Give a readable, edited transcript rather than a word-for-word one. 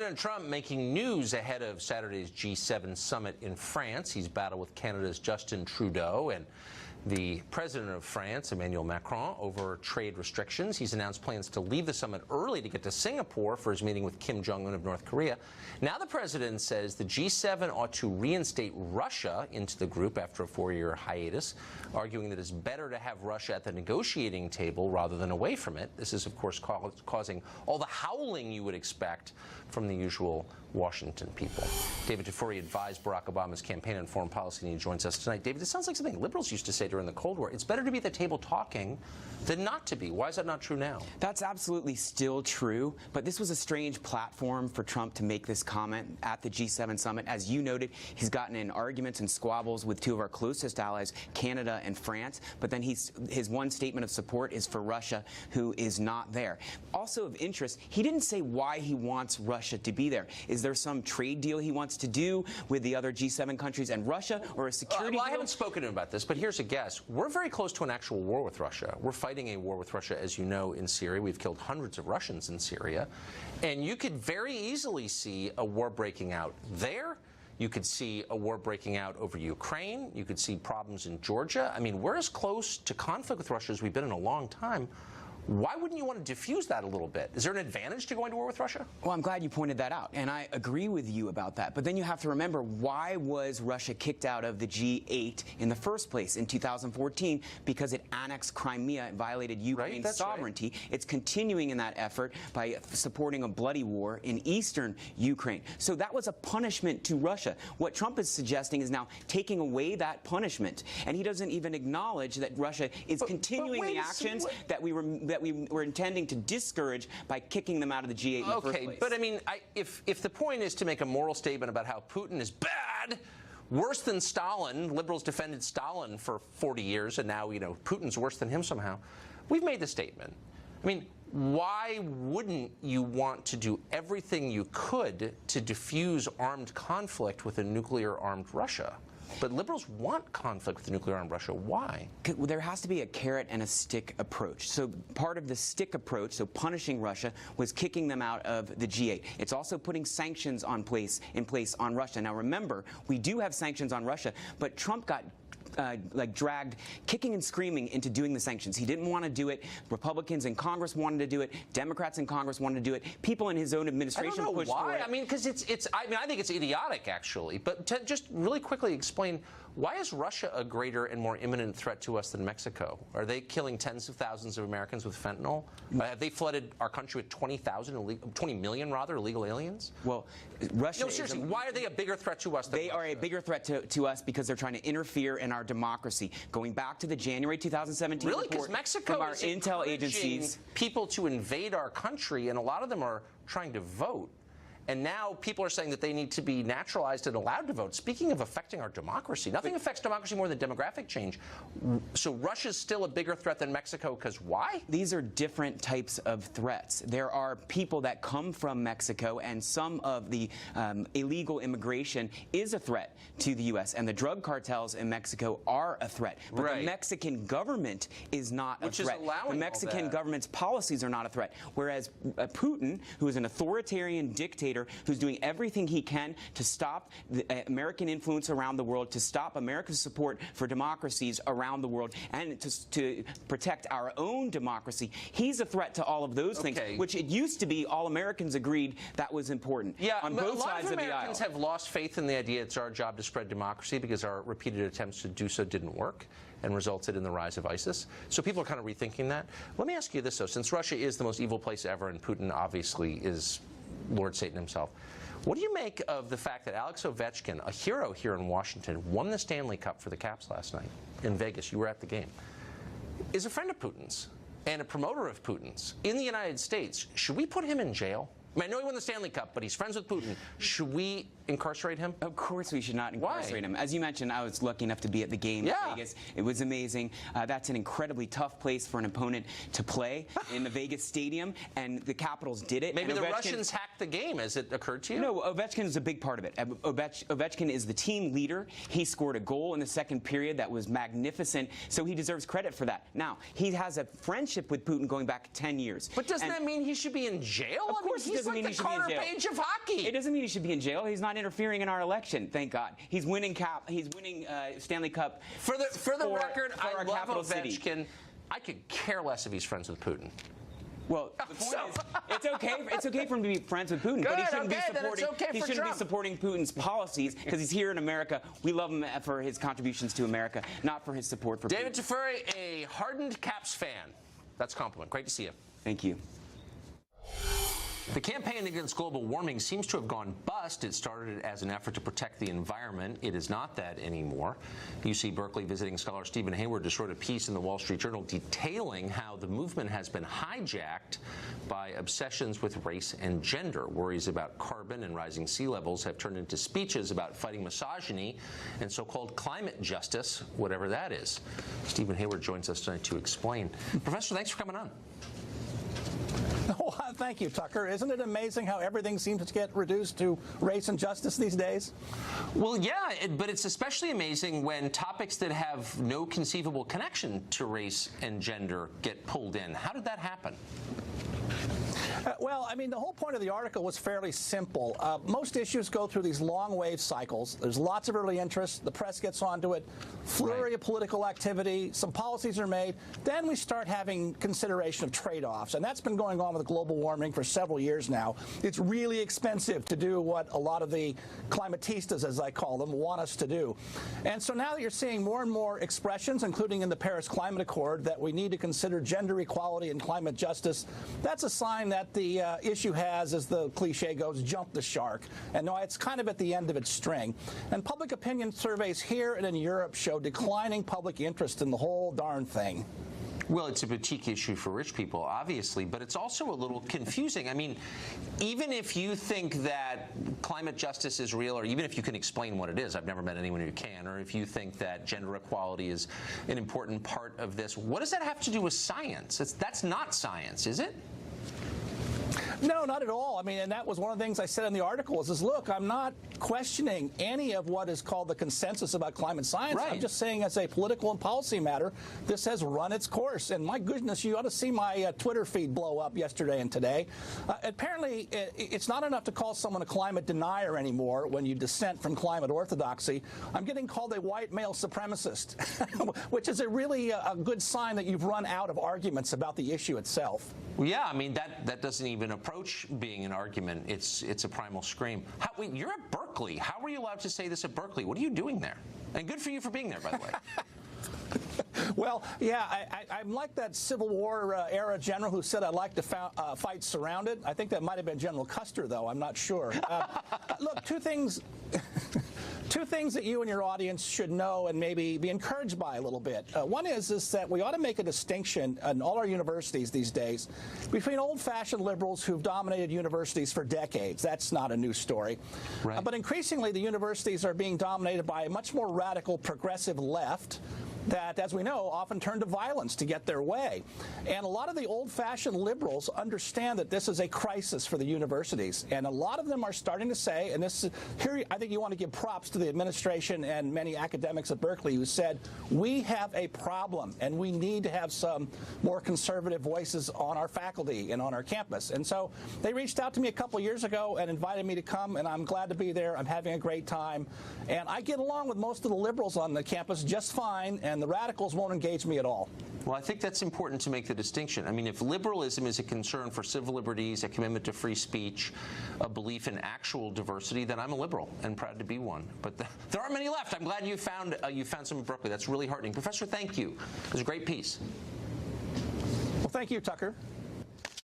President Trump making news ahead of Saturday's G7 summit in France. He's battled with Canada's Justin Trudeau and the president of France, Emmanuel Macron, over trade restrictions. He's announced plans to leave the summit early to get to Singapore for his meeting with Kim Jong-un of North Korea. Now the president says the G7 ought to reinstate Russia into the group after a 4-year hiatus, arguing that it's better to have Russia at the negotiating table rather than away from it. This is, of course, causing all the howling you would expect from the usual Washington people. David Tafuri advised Barack Obama's campaign on foreign policy, and he joins us tonight. David, this sounds like something liberals used to say during the Cold War. It's better to be at the table talking than not to be. Why is that not true now? That's absolutely still true, but this was a strange platform for Trump to make this comment at the G7 summit. As you noted, he's gotten in arguments and squabbles with two of our closest allies, Canada and France, but then his one statement of support is for Russia, who is not there. Also of interest, he didn't say why he wants Russia to be there. Is there some trade deal he wants to do with the other G7 countries and Russia, or a security deal? I haven't spoken to him about this, but here's a guess. We're very close to an actual war with Russia. We're fighting a war with Russia, as you know, in Syria. We've killed hundreds of Russians in Syria. And you could very easily see a war breaking out there. You could see a war breaking out over Ukraine. You could see problems in Georgia. I mean, we're as close to conflict with Russia as we've been in a long time. Why wouldn't you want to diffuse that a little bit? Is there an advantage to going to war with Russia? Well, I'm glad you pointed that out, and I agree with you about that. But then you have to remember, why was Russia kicked out of the G8 in the first place in 2014? Because it annexed Crimea and violated Ukraine's sovereignty. Right. It's continuing in that effort by supporting a bloody war in eastern Ukraine. So that was a punishment to Russia. What Trump is suggesting is now taking away that punishment, and he doesn't even acknowledge that Russia is continuing the actions that we were intending to discourage by kicking them out of the G8 in the first place. Okay, but I mean, if the point is to make a moral statement about how Putin is bad, worse than Stalin, liberals defended Stalin for 40 years, and now, you know, Putin's worse than him somehow. We've made the statement. I mean, why wouldn't you want to do everything you could to diffuse armed conflict with a nuclear-armed Russia? But liberals want conflict with the nuclear-armed Russia. Why? Well, there has to be a carrot and a stick approach. So part of the stick approach, so punishing Russia, was kicking them out of the G8. It's also putting sanctions in place on Russia. Now remember, we do have sanctions on Russia, but Trump got dragged kicking and screaming into doing the sanctions. He didn't want to do it. Republicans in Congress wanted to do it. Democrats in Congress wanted to do it. People in his own administration pushed for it. I mean, because I think it's idiotic, actually. But to just really quickly explain, why is Russia a greater and more imminent threat to us than Mexico? Are they killing tens of thousands of Americans with fentanyl? Have they flooded our country with 20 million illegal aliens? Well, Russia. No, seriously, why are they a bigger threat to us than Russia? They are a bigger threat to us because they're trying to interfere in our democracy. Going back to the January 2017 report Mexico from our intel agencies, people to invade our country, and a lot of them are trying to vote. And now people are saying that they need to be naturalized and allowed to vote. Speaking of affecting our democracy, nothing affects democracy more than demographic change. So Russia's still a bigger threat than Mexico, because why? These are different types of threats. There are people that come from Mexico, and some of the illegal immigration is a threat to the U.S., and the drug cartels in Mexico are a threat. But the Mexican government is not a threat. The Mexican government's policies are not a threat. Whereas Putin, who is an authoritarian dictator, who's doing everything he can to stop the American influence around the world, to stop America's support for democracies around the world, and to protect our own democracy. He's a threat to all of those things, which it used to be all Americans agreed that was important. Yeah, on both sides of the aisle. A lot of Americans have lost faith in the idea it's our job to spread democracy because our repeated attempts to do so didn't work and resulted in the rise of ISIS. So people are kind of rethinking that. Let me ask you this, though. Since Russia is the most evil place ever, and Putin obviously is Lord Satan himself, what do you make of the fact that Alex Ovechkin, a hero here in Washington, won the Stanley Cup for the Caps last night in Vegas? You were at the game. Is a friend of Putin's and a promoter of Putin's in the United States. Should we put him in jail? I mean, I know he won the Stanley Cup, but he's friends with Putin. Should we incarcerate him? Of course we should not incarcerate him. As you mentioned, I was lucky enough to be at the game in Vegas. It was amazing. That's an incredibly tough place for an opponent to play in the Vegas Stadium, and the Capitals did it. Maybe the Russians hacked the game. Has it occurred to you? No, Ovechkin is a big part of it. Ovechkin is the team leader. He scored a goal in the second period that was magnificent, so he deserves credit for that. Now, he has a friendship with Putin going back 10 years. But doesn't that mean he should be in jail? Of course, doesn't mean like he the should be in Carter jail. Page of hockey. It doesn't mean he should be in jail. He's not interfering in our election. Thank God. He's winning Stanley Cup. For the record, for I our love capital city. Ovechkin. I could care less if he's friends with Putin. Well, the point is, it's okay. It's okay for him to be friends with Putin, but he shouldn't be supporting Putin's policies because he's here in America. We love him for his contributions to America, not for his support for David Putin. Teferi, a hardened Caps fan. That's a compliment. Great to see you. Thank you. The campaign against global warming seems to have gone bust. It started as an effort to protect the environment. It is not that anymore. UC Berkeley visiting scholar Stephen Hayward just wrote a piece in the Wall Street Journal detailing how the movement has been hijacked by obsessions with race and gender. Worries about carbon and rising sea levels have turned into speeches about fighting misogyny and so-called climate justice, whatever that is. Stephen Hayward joins us tonight to explain. Professor, thanks for coming on. Oh, thank you, Tucker. Isn't it amazing how everything seems to get reduced to race and justice these days? Well, yeah, but it's especially amazing when topics that have no conceivable connection to race and gender get pulled in. How did that happen? Well, I mean, the whole point of the article was fairly simple. Most issues go through these long wave cycles. There's lots of early interest. The press gets onto it. Flurry of political activity. Some policies are made. Then we start having consideration of trade-offs. And that's been going on with global warming for several years now. It's really expensive to do what a lot of the climatistas, as I call them, want us to do. And so now that you're seeing more and more expressions, including in the Paris Climate Accord, that we need to consider gender equality and climate justice, that's a sign that the issue has, as the cliche goes, jumped the shark. And no, it's kind of at the end of its string. And public opinion surveys here and in Europe show declining public interest in the whole darn thing. Well, it's a boutique issue for rich people, obviously, but it's also a little confusing. I mean, even if you think that climate justice is real, or even if you can explain what it is, I've never met anyone who can, or if you think that gender equality is an important part of this, what does that have to do with science? That's not science, is it? No, not at all. I mean, and that was one of the things I said in the article is look, I'm not questioning any of what is called the consensus about climate science. Right. I'm just saying as a political and policy matter, this has run its course. And my goodness, you ought to see my Twitter feed blow up yesterday and today. Apparently, it's not enough to call someone a climate denier anymore when you dissent from climate orthodoxy. I'm getting called a white male supremacist, which is a really a good sign that you've run out of arguments about the issue itself. Well, yeah, I mean, that doesn't even approach being an argument. It's a primal scream. Wait, you're at Berkeley. How were you allowed to say this at Berkeley? What are you doing there? And good for you for being there, by the way. Well, yeah, I'm like that Civil War era general who said I'd like to fight surrounded. I think that might have been General Custer, though. I'm not sure. Look, two things that you and your audience should know and maybe be encouraged by a little bit. One is that we ought to make a distinction in all our universities these days between old-fashioned liberals who've dominated universities for decades. That's not a new story. Right. But increasingly, the universities are being dominated by a much more radical, progressive left that, as we know, often turn to violence to get their way. And a lot of the old-fashioned liberals understand that this is a crisis for the universities. And a lot of them are starting to say, and this is, here I think you want to give props to the administration and many academics at Berkeley who said, we have a problem and we need to have some more conservative voices on our faculty and on our campus. And so they reached out to me a couple years ago and invited me to come, and I'm glad to be there. I'm having a great time. And I get along with most of the liberals on the campus just fine, and the radicals won't engage me at all. Well, I think that's important to make the distinction. I mean, if liberalism is a concern for civil liberties, a commitment to free speech, a belief in actual diversity, then I'm a liberal and proud to be one. But there aren't many left. I'm glad you found some in Berkeley. That's really heartening. Professor, thank you. It was a great piece. Well, thank you, Tucker.